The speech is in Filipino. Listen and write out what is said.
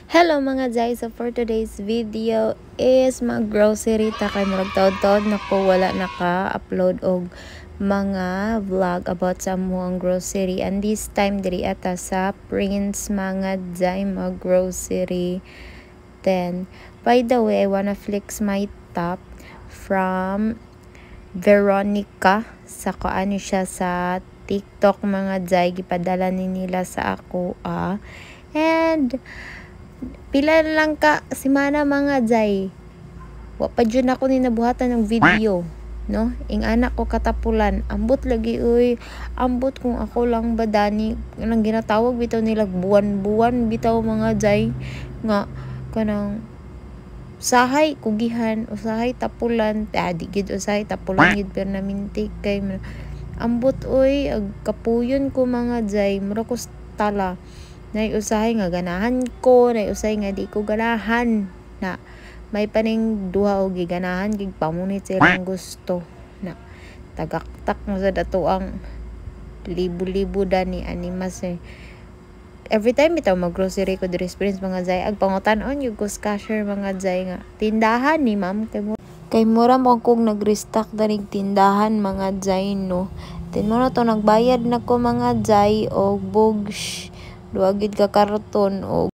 Hello mga Jai, so for today's video is mag-grocery ta kay murag taod-taod nako wala naka-upload og mga vlog about sa amuang grocery, and this time diri ata sa Prince mga Jai mag-grocery. Then by the way, I wanna flex my top from Veronica, sa kaano siya sa TikTok mga Jai, gipadala ni nila sa ako and pila lang ka simana mga Jai, wa pa dyan ako ninabuhatan ng video, no? Ing anak ko katapulan, ambot lagi uy, ambot kung ako lang badani nang ginatawag bitaw nila buwan-buwan bitaw mga Jai, nga kanang usahay kugihan, usahay tapulan, di gid usahay tapulan gid pero namintik kay ambot uy, ag kapuyon ko mga Jai, mura ko tala nay usahay nga ganahan ko, nay usahay nga di ko ganahan, na may paning duha o giganahan gig pamunit silang gusto na tagaktak mo sa dato ang libo-libo dani animas every time bitaw mag-grocery ko diri experience mga Jai, ag pangutan-on yung kus cashier mga Jai nga tindahan ni ma'am kay mura mo kong nag-restock danig tindahan mga Jai, no? Then mura to nagbayad na ko mga Jai og bugs duwa gid ka karton og